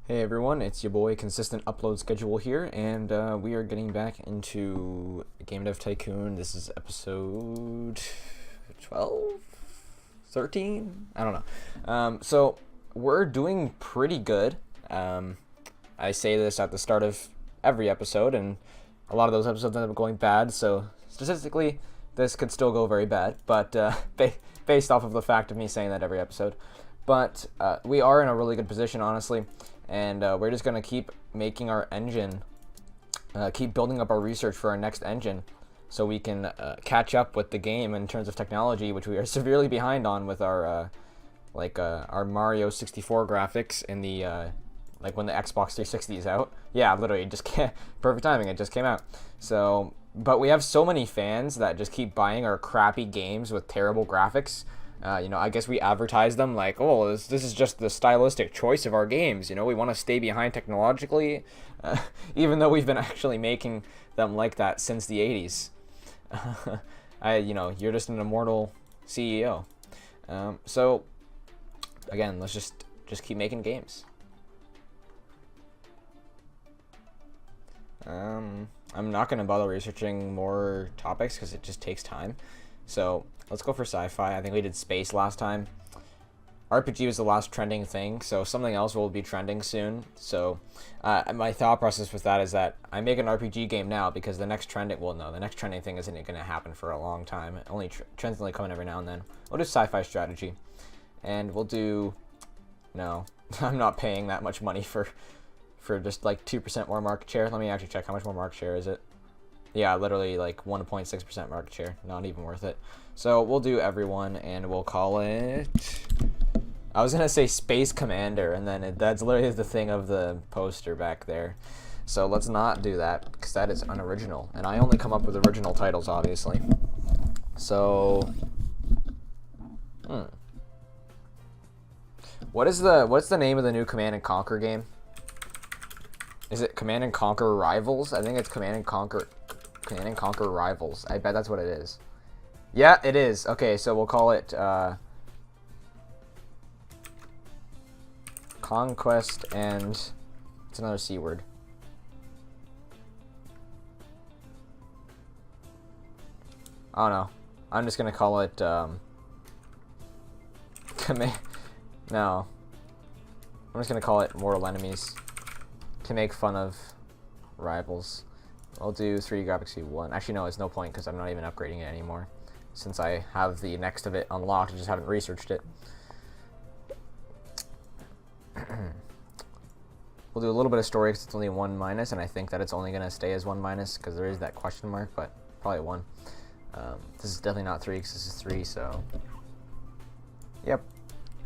Hey everyone, it's your boy Consistent Upload Schedule here, and we are getting back into Game Dev Tycoon. This is episode 12? 13? I don't know. So we're doing pretty good. I say this at the start of every episode, and a lot of those episodes end up going bad, so statistically this could still go very bad, but based off of the fact of me saying that every episode. But we are in a really good position, honestly. And we're just going to keep making our engine, keep building up our research for our next engine so we can catch up with the game in terms of technology, which we are severely behind on with our our Mario 64 graphics in the like when the Xbox 360 is out. Yeah, literally, it just perfect timing. It just came out. So, but we have so many fans that just keep buying our crappy games with terrible graphics. I guess we advertise them like, oh, this is just the stylistic choice of our games. We want to stay behind technologically, even though we've been actually making them like that since the 80s. You're just an immortal CEO. So, again, let's just keep making games. I'm not going to bother researching more topics because it just takes time. So let's go for sci-fi. I think we did space last time. RPG was the last trending thing, so something else will be trending soon. So my thought process with that is that I make an RPG game now because the next trending, the next trending thing isn't going to happen for a long time. Trends only coming every now and then. We'll do sci-fi strategy, and we'll do. No, I'm not paying that much money for just like 2% more market share. Let me actually check how much more market share is it. Yeah, literally like 1.6% market share. Not even worth it. So we'll do everyone, and we'll call it. I was gonna say Space Commander, and then that's literally the thing of the poster back there. So let's not do that because that is unoriginal, and I only come up with original titles, obviously. So, what's the name of the new Command and Conquer game? Is it Command and Conquer Rivals? I think it's Command and Conquer Rivals. I bet that's what it is. Yeah, it is. Okay, so we'll call it Conquest and it's another C word. I don't know. I'm just gonna call it No. I'm just gonna call it Mortal Enemies to make fun of Rivals. I'll do 3D Graphics V1. Actually, no, it's no point because I'm not even upgrading it anymore. Since I have the next of it unlocked, I just haven't researched it. We'll do a little bit of story because it's only 1-, and I think that it's only going to stay as 1- because there is that question mark, but probably 1. This is definitely not 3 because this is 3, so... Yep.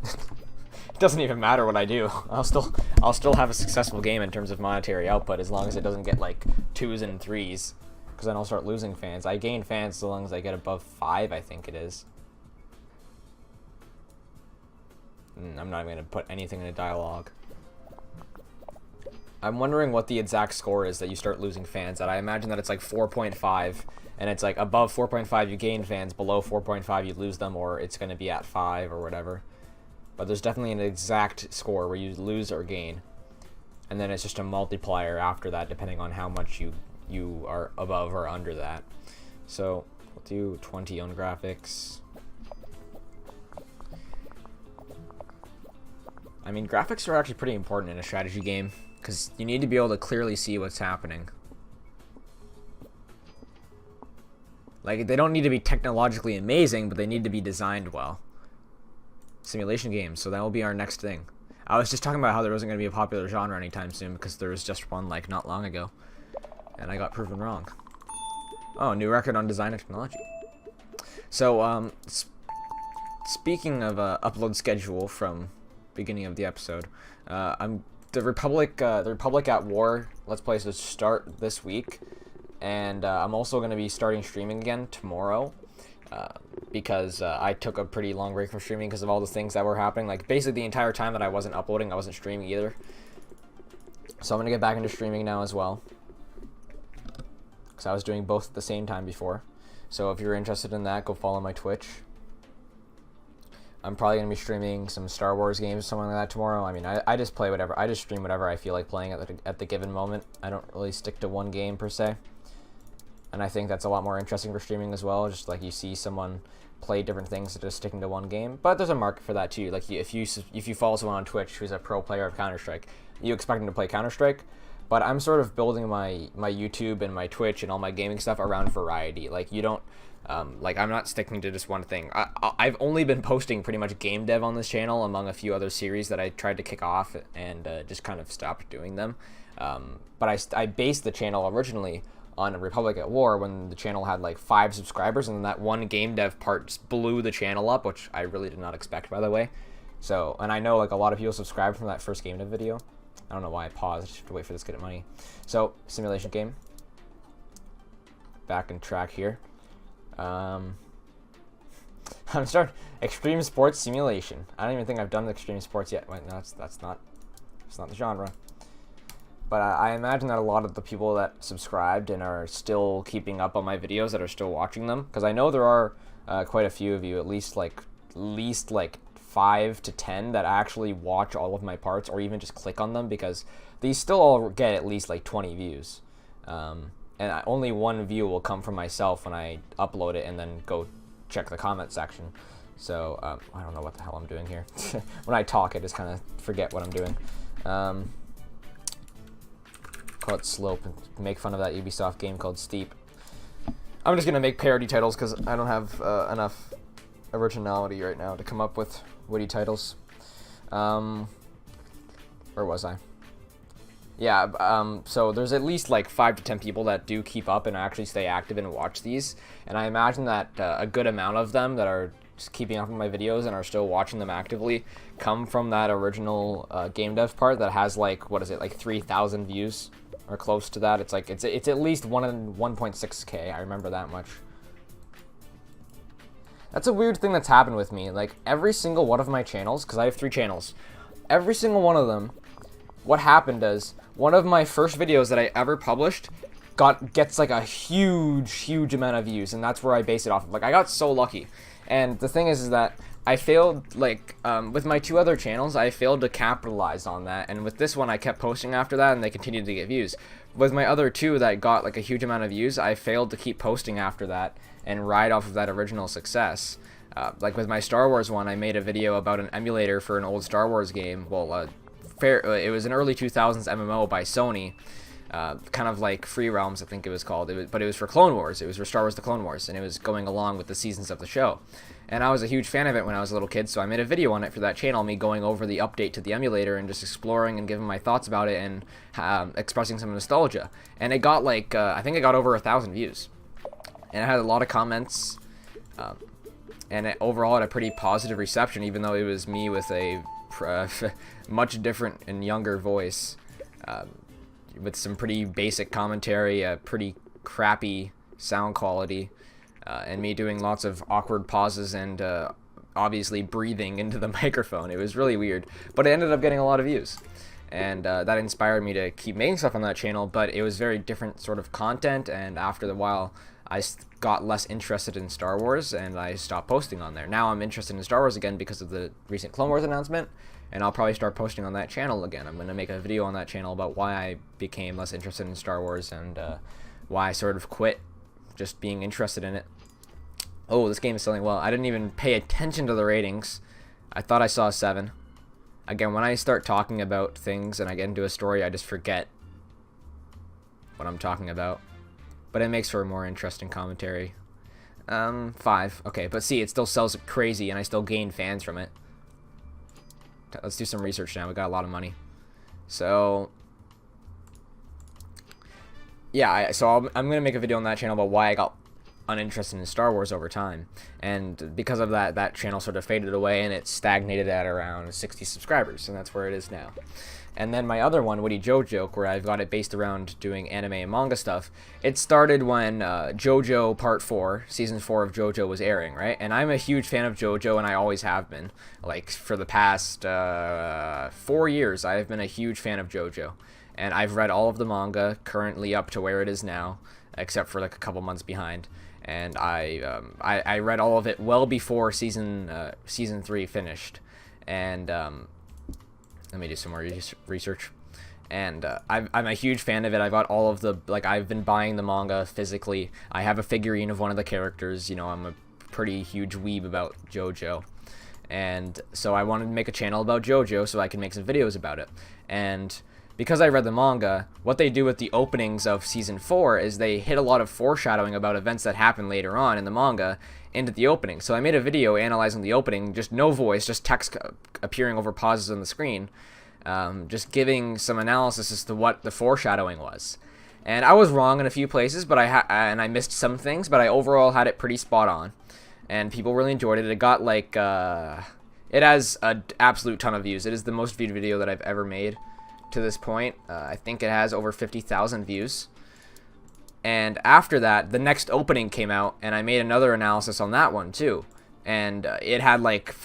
It doesn't even matter what I do. I'll still have a successful game in terms of monetary output as long as it doesn't get like 2s and 3s, because then I'll start losing fans. I gain fans so long as I get above 5, I think it is. I'm not even gonna put anything in a dialogue. I'm wondering what the exact score is that you start losing fans at. I imagine that it's like 4.5, and it's like above 4.5 you gain fans, below 4.5 you lose them, or it's gonna be at 5 or whatever. But there's definitely an exact score where you lose or gain. And then it's just a multiplier after that, depending on how much you are above or under that. So we'll do 20 on graphics. I mean, graphics are actually pretty important in a strategy game, because you need to be able to clearly see what's happening. Like, they don't need to be technologically amazing, but they need to be designed well. Simulation games, so that will be our next thing. I was just talking about how there wasn't going to be a popular genre anytime soon because there was just one like not long ago, and I got proven wrong. Oh, new record on design and technology. So speaking of upload schedule from beginning of the episode, the Republic at War Let's Plays to start this week, and I'm also going to be starting streaming again tomorrow. Because I took a pretty long break from streaming because of all the things that were happening. Like, basically the entire time that I wasn't uploading, I wasn't streaming either. So I'm going to get back into streaming now as well, because I was doing both at the same time before. So if you're interested in that, go follow my Twitch. I'm probably going to be streaming some Star Wars games or something like that tomorrow. I mean, I just play whatever. I just stream whatever I feel like playing at the given moment. I don't really stick to one game per se. And I think that's a lot more interesting for streaming as well. Just like you see someone play different things instead of sticking to one game. But there's a market for that too. Like if you follow someone on Twitch who's a pro player of Counter-Strike, you expect them to play Counter-Strike. But I'm sort of building my YouTube and my Twitch and all my gaming stuff around variety. Like you don't, like I'm not sticking to just one thing. I've only been posting pretty much game dev on this channel among a few other series that I tried to kick off and just kind of stopped doing them. But I based the channel originally on Republic at War when the channel had like 5 subscribers, and that one game dev part just blew the channel up, which I really did not expect, by the way. So, and I know like a lot of people subscribed from that first game dev video. I don't know why I paused to wait for this to get money. So, simulation game. Back in track here. I'm starting extreme sports simulation. I don't even think I've done extreme sports yet. Wait, no, that's not the genre. But I imagine that a lot of the people that subscribed and are still keeping up on my videos, that are still watching them, because I know there are quite a few of you, at least like 5 to 10 that actually watch all of my parts or even just click on them, because these still all get at least like 20 views. And only one view will come from myself when I upload it and then go check the comment section. So I don't know what the hell I'm doing here. When I talk, I just kind of forget what I'm doing. Call it Slope and make fun of that Ubisoft game called Steep. I'm just gonna make parody titles because I don't have enough originality right now to come up with witty titles. Where was I? Yeah, so there's at least like 5 to 10 people that do keep up and actually stay active and watch these, and I imagine that a good amount of them that are just keeping up with my videos and are still watching them actively come from that original game dev part that has like, what is it, like 3,000 views or close to that. It's like it's at least 1.6K. I remember that much. That's a weird thing that's happened with me. Like every single one of my channels, because I have 3 channels, every single one of them, what happened is one of my first videos that I ever published gets like a huge amount of views, and that's where I base it off of. Like I got so lucky. And the thing is that I failed, like, with my 2 other channels, I failed to capitalize on that, and with this one, I kept posting after that, and they continued to get views. With my other 2 that got, like, a huge amount of views, I failed to keep posting after that and ride off of that original success. Like, with my Star Wars one, I made a video about an emulator for an old Star Wars game. Well, it was an early 2000s MMO by Sony. Kind of like Free Realms, I think it was called. But it was for Clone Wars. It was for Star Wars The Clone Wars, and it was going along with the seasons of the show. And I was a huge fan of it when I was a little kid, so I made a video on it for that channel, me going over the update to the emulator and just exploring and giving my thoughts about it and expressing some nostalgia. And it got like, I think it got over 1,000 views. And it had a lot of comments, and it overall had a pretty positive reception, even though it was me with a much different and younger voice. With some pretty basic commentary, a pretty crappy sound quality, and me doing lots of awkward pauses and obviously breathing into the microphone. It was really weird, but it ended up getting a lot of views, and that inspired me to keep making stuff on that channel. But it was very different sort of content, and after the while I got less interested in Star Wars and I stopped posting on there. Now I'm interested in Star Wars again because of the recent Clone Wars announcement, and I'll probably start posting on that channel again. I'm going to make a video on that channel about why I became less interested in Star Wars and why I sort of quit just being interested in it. Oh, this game is selling well. I didn't even pay attention to the ratings. I thought I saw a 7. Again, when I start talking about things and I get into a story, I just forget what I'm talking about. But it makes for a more interesting commentary. 5. Okay, but see, it still sells crazy and I still gain fans from it. Let's do some research now. We got a lot of money. So, yeah, I'm going to make a video on that channel about why I got uninterested in Star Wars over time. And because of that, that channel sort of faded away and it stagnated at around 60 subscribers, and that's where it is now. And then my other one, Witty Joke, where I've got it based around doing anime and manga stuff, it started when JoJo Part 4, Season 4 of JoJo was airing, right? And I'm a huge fan of JoJo, and I always have been. Like, for the past 4 years, I've been a huge fan of JoJo. And I've read all of the manga, currently up to where it is now, except for like a couple months behind. and I read all of it well before season 3 finished, and let me do some more research. And I'm a huge fan of it. I got all of the, like, I've been buying the manga physically. I have a figurine of one of the characters. You know, I'm a pretty huge weeb about JoJo. And so I wanted to make a channel about JoJo so I can make some videos about it. And because I read the manga, what they do with the openings of Season 4 is they hit a lot of foreshadowing about events that happen later on in the manga into the opening. So I made a video analyzing the opening, just no voice, just text appearing over pauses on the screen, just giving some analysis as to what the foreshadowing was. And I was wrong in a few places, but I missed some things, but I overall had it pretty spot on. And people really enjoyed it. It got like, it has an absolute ton of views. It is the most viewed video that I've ever made to this point. I think it has over 50,000 views. And after that, the next opening came out, and I made another analysis on that one too. And it had like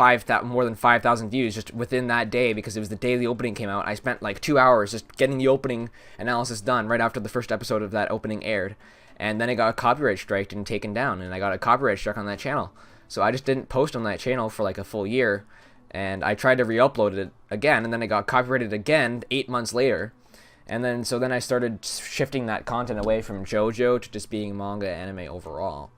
more than 5,000 views just within that day, because it was the day the opening came out. I spent like 2 hours just getting the opening analysis done right after the first episode of that opening aired. And then it got copyright striked and taken down, and I got a copyright strike on that channel. So I just didn't post on that channel for like a full year, and I tried to re-upload it again, and then it got copyrighted again 8 months later. And then so then I started shifting that content away from JoJo to just being manga anime overall.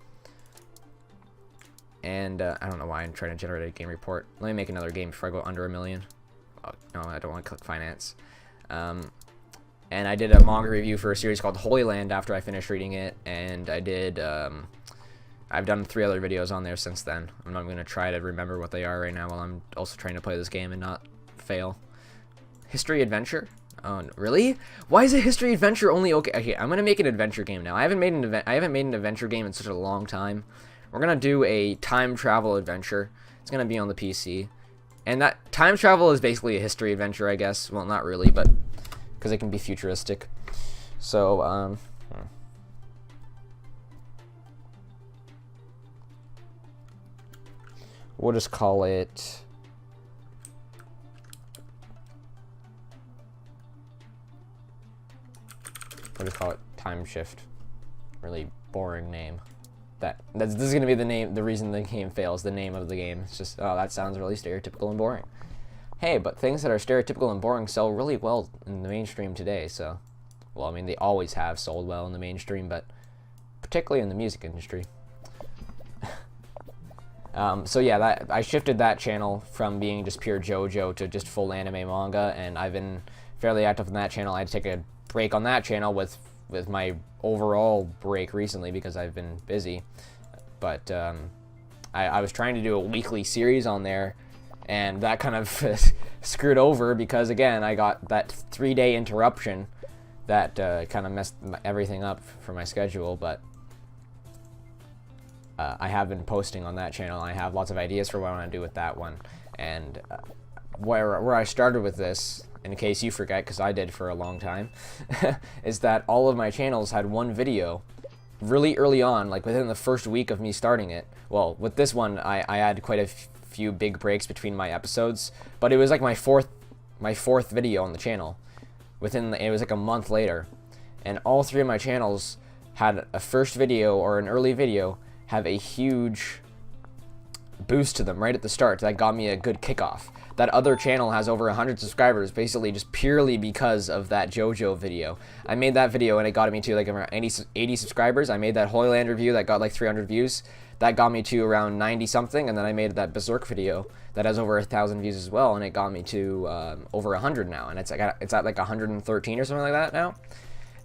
And I don't know why I'm trying to generate a game report. Let me make another game before I go under 1 million. Oh, no, I don't want to click finance. And I did a manga review for a series called Holy Land after I finished reading it, and I did, I've done 3 other videos on there since then. I'm not going to try to remember what they are right now while I'm also trying to play this game and not fail. History Adventure? Oh, really? Why is a History Adventure only okay? Okay, I'm going to make an adventure game now. I haven't made an adventure game in such a long time. We're going to do a time travel adventure. It's going to be on the PC. And that time travel is basically a history adventure, I guess. Well, not really, but because it can be futuristic. So, we'll just call it Time Shift. Really boring name. This is gonna be the name. The reason the game fails. The name of the game. It's just, oh, that sounds really stereotypical and boring. Hey, but things that are stereotypical and boring sell really well in the mainstream today. So, well, I mean, they always have sold well in the mainstream, but particularly in the music industry. So yeah, I shifted that channel from being just pure JoJo to just full anime manga, and I've been fairly active on that channel. I had to take a break on that channel with my overall break recently because I've been busy. But I was trying to do a weekly series on there, and that kind of screwed over because, again, I got that 3-day interruption that kind of messed everything up for my schedule. But I have been posting on that channel. I have lots of ideas for what I want to do with that one. And where I started with this, in case you forget, because I did for a long time, is that all of my channels had one video really early on, like within the first week of me starting it. Well, with this one, I had quite a few big breaks between my episodes, but it was like my fourth video on the channel. It was like a month later, and all 3 of my channels had a first video or an early video have a huge boost to them right at the start that got me a good kickoff. That other channel has over 100 subscribers basically just purely because of that JoJo video. I made that video and it got me to like around 80 subscribers. I made that Holy Land review that got like 300 views. That got me to around 90 something, and then I made that Berserk video that has over 1,000 views as well, and it got me to over 100 now, and it's at like 113 or something like that now.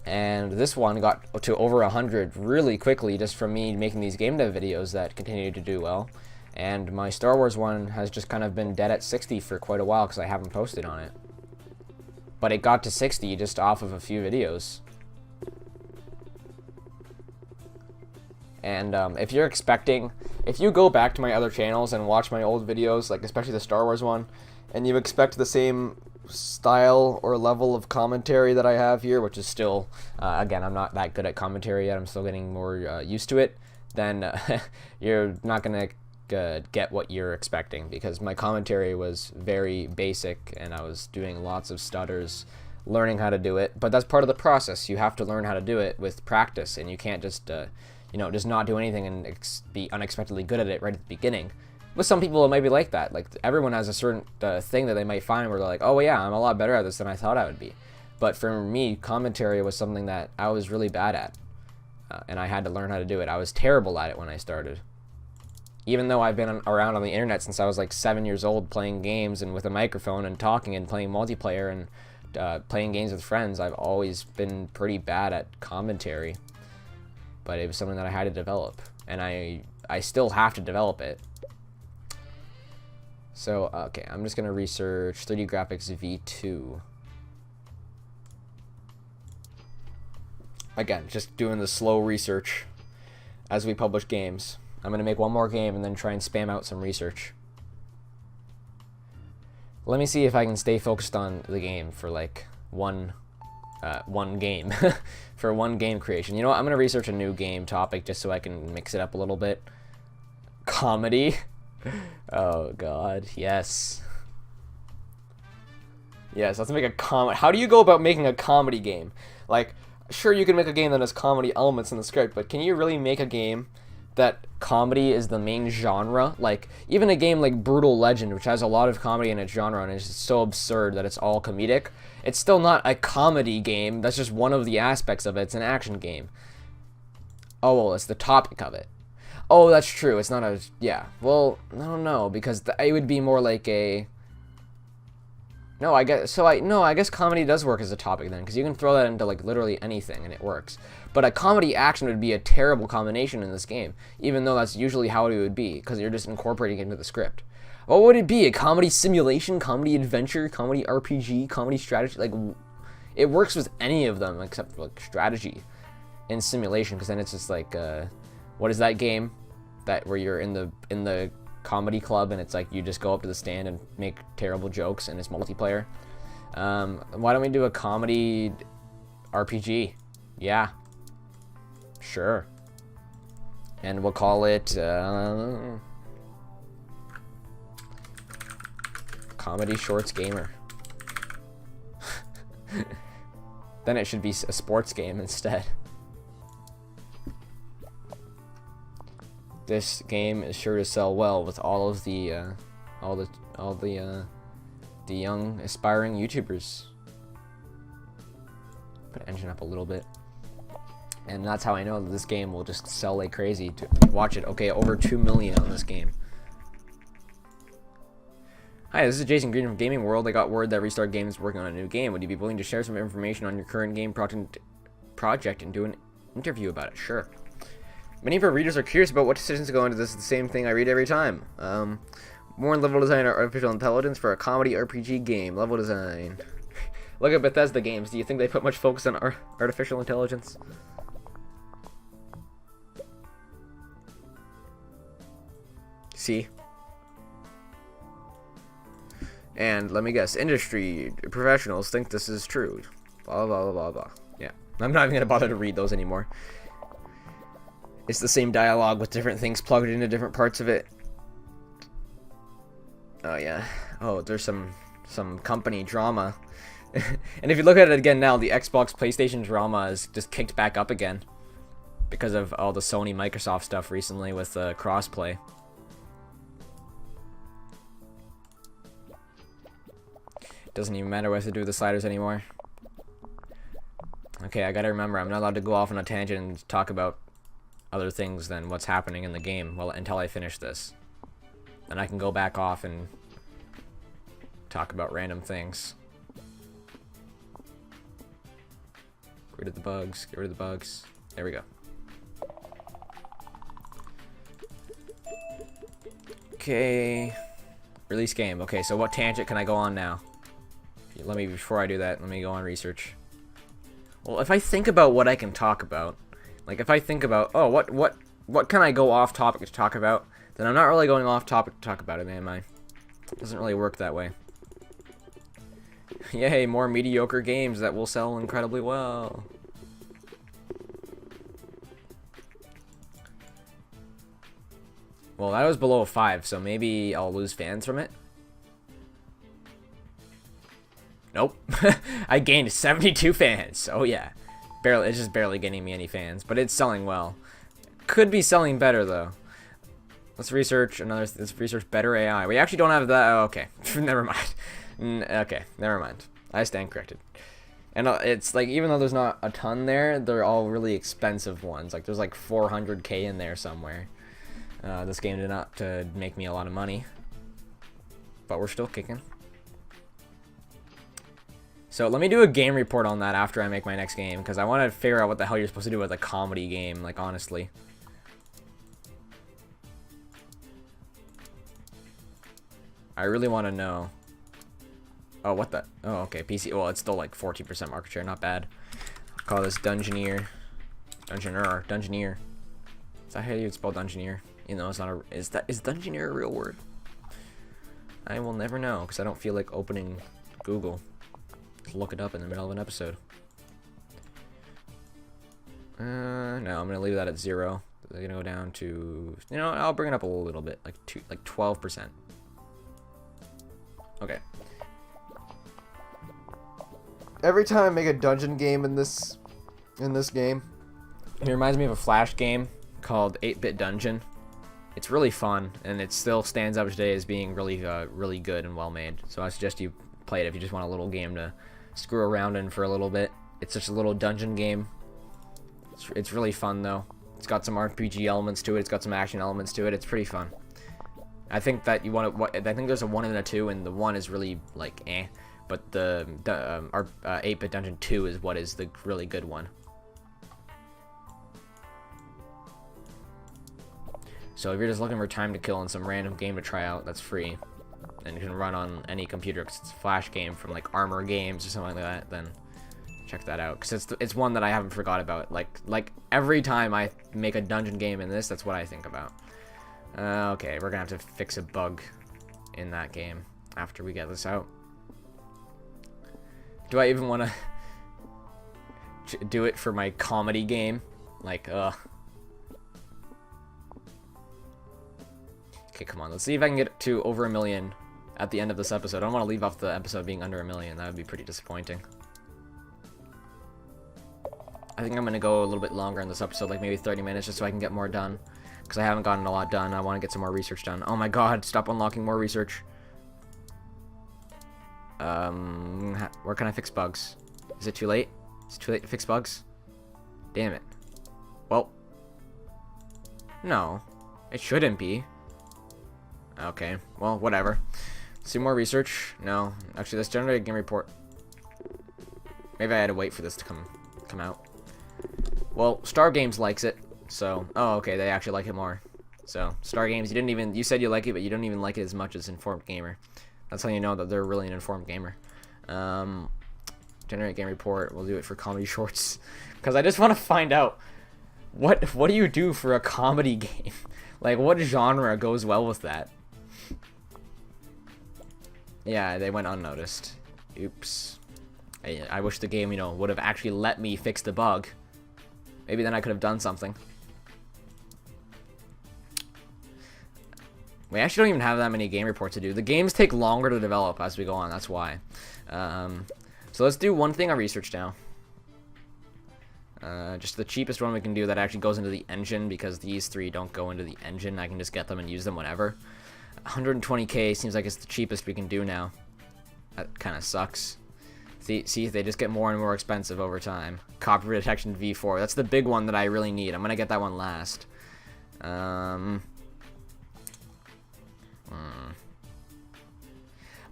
And this one got to over 100 really quickly just from me making these game dev videos that continued to do well. And my Star Wars one has just kind of been dead at 60 for quite a while because I haven't posted on it. But it got to 60 just off of a few videos. And if you go back to my other channels and watch my old videos, like especially the Star Wars one, and you expect the same style or level of commentary that I have here, which is still, again, I'm not that good at commentary yet, I'm still getting more used to it, then you're not going to get what you're expecting, because my commentary was very basic and I was doing lots of stutters, learning how to do it. But that's part of the process. You have to learn how to do it with practice, and you can't just you know, just not do anything and be unexpectedly good at it right at the beginning. With some people, it might be like that. Like, everyone has a certain thing that they might find where they're like, oh yeah, I'm a lot better at this than I thought I would be. But for me, commentary was something that I was really bad at. And I had to learn how to do it. I was terrible at it when I started. Even though I've been around on the internet since I was like 7 years old, playing games and with a microphone and talking and playing multiplayer and playing games with friends, I've always been pretty bad at commentary. But it was something that I had to develop. And I still have to develop it. So, okay, I'm just going to research 3D Graphics V2. Again, just doing the slow research as we publish games. I'm going to make one more game and then try and spam out some research. Let me see if I can stay focused on the game for like one game. For one game creation. You know what? I'm going to research a new game topic just so I can mix it up a little bit. Comedy. Oh god, yes. Yes, let's make a comedy. How do you go about making a comedy game? Like, sure, you can make a game that has comedy elements in the script, but can you really make a game that comedy is the main genre? Like, even a game like Brutal Legend, which has a lot of comedy in its genre and is so absurd that it's all comedic, it's still not a comedy game. That's just one of the aspects of it. It's an action game. Oh, well, it's the topic of it. Oh, that's true. It's not a... Yeah. Well, I don't know, because it would be more like a... No, I guess... No, I guess comedy does work as a topic then, because you can throw that into, like, literally anything, and it works. But a comedy action would be a terrible combination in this game, even though that's usually how it would be, because you're just incorporating it into the script. What would it be? A comedy simulation? Comedy adventure? Comedy RPG? Comedy strategy? Like, it works with any of them, except for, like, strategy and simulation, because then it's just like, what is that game? That where you're in the comedy club and it's like you just go up to the stand and make terrible jokes and it's multiplayer. Why don't we do a comedy RPG? Yeah, sure. And we'll call it Comedy Shorts Gamer. Then it should be a sports game instead. This game is sure to sell well with all of the young aspiring YouTubers. Put the engine up a little bit, and that's how I know that this game will just sell like crazy. Watch it. Okay, over 2 million on this game. Hi, this is Jason Green from Gaming World. I got word that Restart Games is working on a new game. Would you be willing to share some information on your current game project and do an interview about it? Sure. Many of our readers are curious about what decisions go into this. The same thing I read every time. More level design or artificial intelligence for a comedy RPG game. Level design. Look at Bethesda games. Do you think they put much focus on artificial intelligence? See? And let me guess. Industry professionals think this is true. Blah, blah, blah, blah, blah. Yeah. I'm not even going to bother to read those anymore. It's the same dialogue with different things plugged into different parts of it. Oh yeah. Oh, there's some company drama. And if you look at it again now, the Xbox PlayStation drama is just kicked back up again because of all the Sony Microsoft stuff recently with crossplay. Doesn't even matter what I have to do with the sliders anymore. Okay, I gotta remember, I'm not allowed to go off on a tangent and talk about other things than what's happening in the game until I finish this. Then I can go back off and talk about random things. Get rid of the bugs. Get rid of the bugs. There we go. Okay. Release game. Okay, so what tangent can I go on now? Before I do that, let me go on research. Well, if I think about what I can talk about, like if I think about, oh, what can I go off topic to talk about, then I'm not really going off topic to talk about it, am I? It doesn't really work that way. Yay, more mediocre games that will sell incredibly well. Well, that was below 5, so maybe I'll lose fans from it. Nope. I gained 72 fans. Oh yeah. Barely, it's just barely getting me any fans, but it's selling well. could be selling better though. Let's research another. Let's research better AI. We actually don't have that. Oh, okay. Never mind. Okay, never mind. I stand corrected. And it's like, even though there's not a ton there, they're all really expensive ones. Like, there's like 400k in there somewhere. This game did not make me a lot of money, but we're still kicking. So let me do a game report on that after I make my next game, because I want to figure out what the hell you're supposed to do with a comedy game, like, honestly. I really want to know. Oh, what the? Oh, okay, PC. Well, it's still like 14% market share, not bad. I'll call this Dungeoneer. Dungeoneer. Is that how you would spell Dungeoneer? You know, it's not a. Is Dungeoneer a real word? I will never know, because I don't feel like opening Google to look it up in the middle of an episode. No, I'm gonna leave that at 0. They're gonna go down to, you know, I'll bring it up a little bit, like 12%. Okay. Every time I make a dungeon game in this game, it reminds me of a Flash game called 8-Bit Dungeon. It's really fun, and it still stands up today as being really, really good and well made. So I suggest you play it if you just want a little game to screw around in for a little bit. It's just a little dungeon game. It's really fun though. It's got some RPG elements to it. It's got some action elements to it. It's pretty fun. I think that you want to. I think there's a 1 and a 2, and the 1 is really like eh. But the 8-Bit Dungeon 2 is what is the really good one. So if you're just looking for time to kill and some random game to try out, that's free, and you can run on any computer because it's a Flash game from like Armor Games or something like that, then check that out, because it's one that I haven't forgot about. Like every time I make a dungeon game in this, that's what I think about. Okay, we're gonna have to fix a bug in that game after we get this out. Do I even want to do it for my comedy game? Like, Okay, come on. Let's see if I can get to over 1 million at the end of this episode. I don't want to leave off the episode being under 1 million. That would be pretty disappointing. I think I'm going to go a little bit longer in this episode, like maybe 30 minutes, just so I can get more done. Because I haven't gotten a lot done. I want to get some more research done. Oh my god, stop unlocking more research. Where can I fix bugs? Is it too late? Is it too late to fix bugs? Damn it. Well. No. It shouldn't be. Okay. Well, whatever. Let's do more research. No. Actually, let's generate a game report. Maybe I had to wait for this to come out. Well, Star Games likes it. So, oh, okay, they actually like it more. So, Star Games, you said you like it, but you don't even like it as much as Informed Gamer. That's how you know that they're really an informed gamer. Generate game report. We'll do it for comedy shorts, because I just want to find out what do you do for a comedy game? Like, what genre goes well with that? Yeah, they went unnoticed. Oops. I wish the game, you know, would have actually let me fix the bug. Maybe then I could have done something. We actually don't even have that many game reports to do. The games take longer to develop as we go on, that's why. So let's do one thing on research now. Just the cheapest one we can do that actually goes into the engine, because these 3 don't go into the engine. I can just get them and use them whenever. 120k seems like it's the cheapest we can do now. That kind of sucks. See, they just get more and more expensive over time. Copyright Detection V4. That's the big one that I really need. I'm going to get that one last.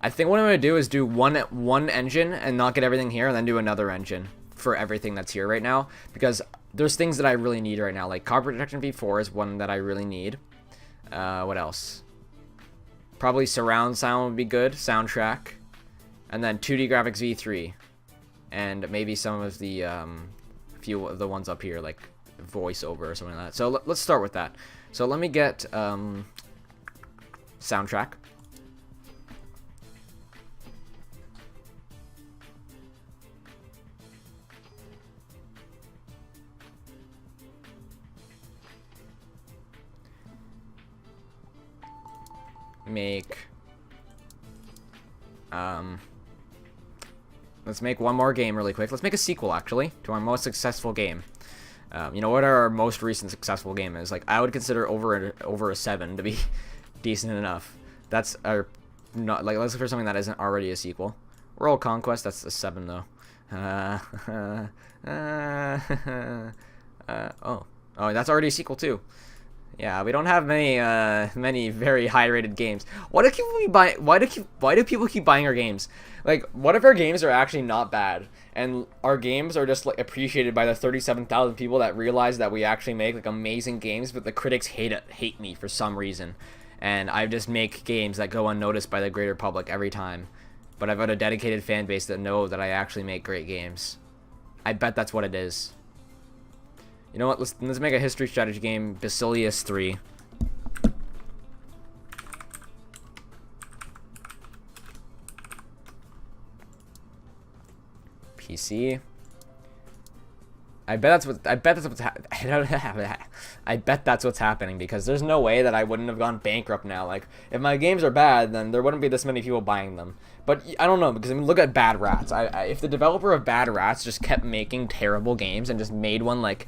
I think what I'm going to do is do one engine and not get everything here, and then do another engine for everything that's here right now, because there's things that I really need right now. Like Copyright Detection V4 is one that I really need. What else? Probably surround sound would be good, soundtrack, and then 2D graphics V3, and maybe some of the few of the ones up here, like voiceover or something like that. So let's start with that. So let me get soundtrack. Let's make one more game really quick. Let's make a sequel, actually, to our most successful game. You know what our most recent successful game is? Like, I would consider over a 7 to be decent enough. That's our not like, let's look for something that isn't already a sequel. World Conquest, that's a 7 though. Oh, that's already a sequel too. Yeah, we don't have many very high rated games. Why do people keep buying? Why do people keep buying our games? Like, what if our games are actually not bad, and our games are just like appreciated by the 37,000 people that realize that we actually make like amazing games, but the critics hate me for some reason, and I just make games that go unnoticed by the greater public every time, but I've got a dedicated fan base that know that I actually make great games. I bet that's what it is. You know what? Let's make a history strategy game, Basilius 3. PC. I bet that's what's happening, because there's no way that I wouldn't have gone bankrupt now. Like, if my games are bad, then there wouldn't be this many people buying them. But I don't know, because I mean, look at Bad Rats. If the developer of Bad Rats just kept making terrible games and just made like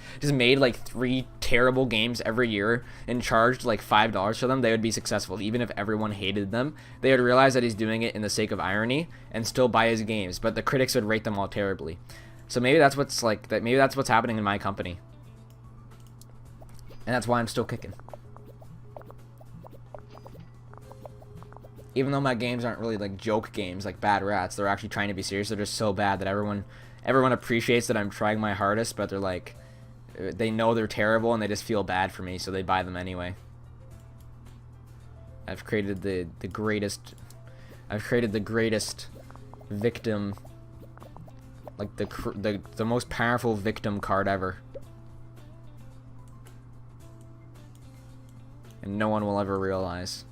3 terrible games every year and charged like $5 for them, they would be successful. Even if everyone hated them, they would realize that he's doing it in the sake of irony and still buy his games. But the critics would rate them all terribly. So maybe that's what's maybe that's what's happening in my company. And that's why I'm still kicking. Even though my games aren't really like joke games like Bad Rats, they're actually trying to be serious. They're just so bad that everyone appreciates that I'm trying my hardest, but they're like, they know they're terrible and they just feel bad for me, so they buy them anyway. I've created the greatest victim, like the most powerful victim card ever. And no one will ever realize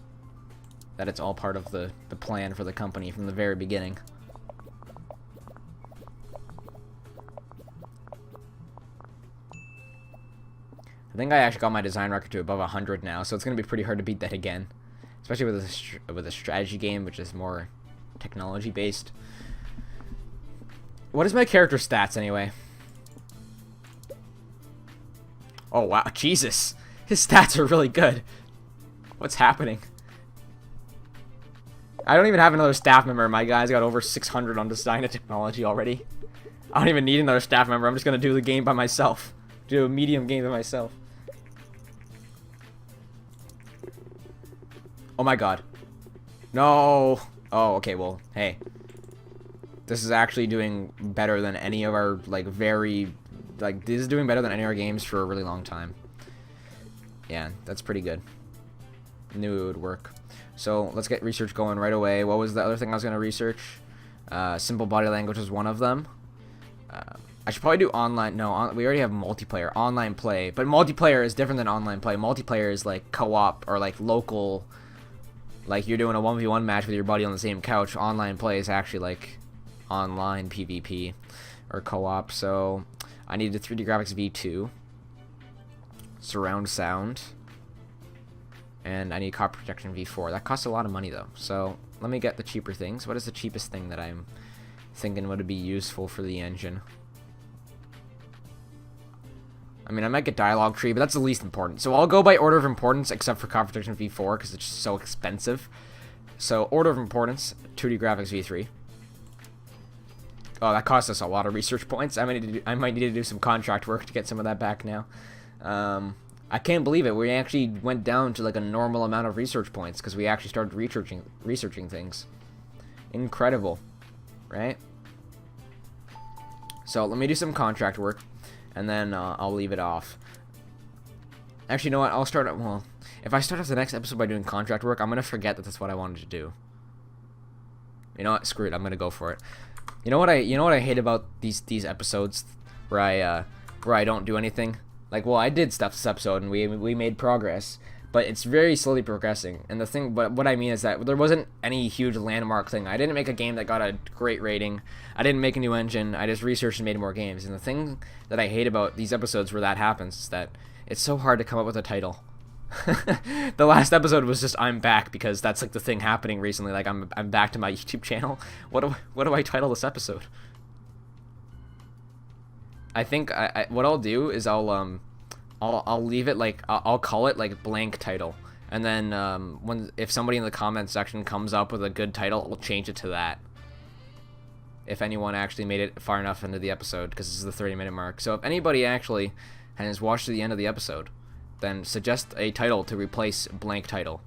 that it's all part of the plan for the company from the very beginning. I think I actually got my design record to above 100 now, so it's going to be pretty hard to beat that again. Especially with a strategy game, which is more technology based. What is my character stats anyway? Oh wow, Jesus. His stats are really good. What's happening? I don't even have another staff member. My guy's got over 600 on design and technology already. I don't even need another staff member. I'm just going to do the game by myself. Do a medium game by myself. Oh my god. No. Oh, okay, well, hey. This is actually doing better than any of our, this is doing better than any of our games for a really long time. Yeah, that's pretty good. Knew it would work. So, let's get research going right away. What was the other thing I was going to research? Simple body language was one of them. I should probably do online. No, we already have multiplayer. Online play. But multiplayer is different than online play. Multiplayer is like co-op or like local. Like you're doing a 1v1 match with your buddy on the same couch. Online play is actually like online PvP or co-op. So I needed a 3D graphics V2. Surround sound. And I need copy protection V4. That costs a lot of money though. So let me get the cheaper things. What is the cheapest thing that I'm thinking would be useful for the engine? I mean, I might get dialogue tree, but that's the least important. So I'll go by order of importance, except for copy protection V4, because it's just so expensive. So order of importance, 2D graphics V3. Oh, that cost us a lot of research points. I might need to do some contract work to get some of that back now. I can't believe it. We actually went down to like a normal amount of research points because we actually started researching things. Incredible, right? So let me do some contract work, and then I'll leave it off. Actually, you know what? I'll start. Well, if I start off the next episode by doing contract work, I'm gonna forget that that's what I wanted to do. You know what? Screw it. I'm gonna go for it. You know what I hate about these episodes where I don't do anything. Like, well, I did stuff this episode, and we made progress, but it's very slowly progressing. And the thing, but what I mean is that there wasn't any huge landmark thing. I didn't make a game that got a great rating. I didn't make a new engine. I just researched and made more games. And the thing that I hate about these episodes where that happens is that it's so hard to come up with a title. The last episode was just I'm back because that's like the thing happening recently. Like I'm back to my YouTube channel. What do I title this episode? I think what I'll do is I'll leave it like I'll call it like blank title, and then when if somebody in the comments section comes up with a good title, I'll change it to that. If anyone actually made it far enough into the episode, because this is the 30-minute mark. So if anybody actually has watched to the end of the episode, then suggest a title to replace blank title.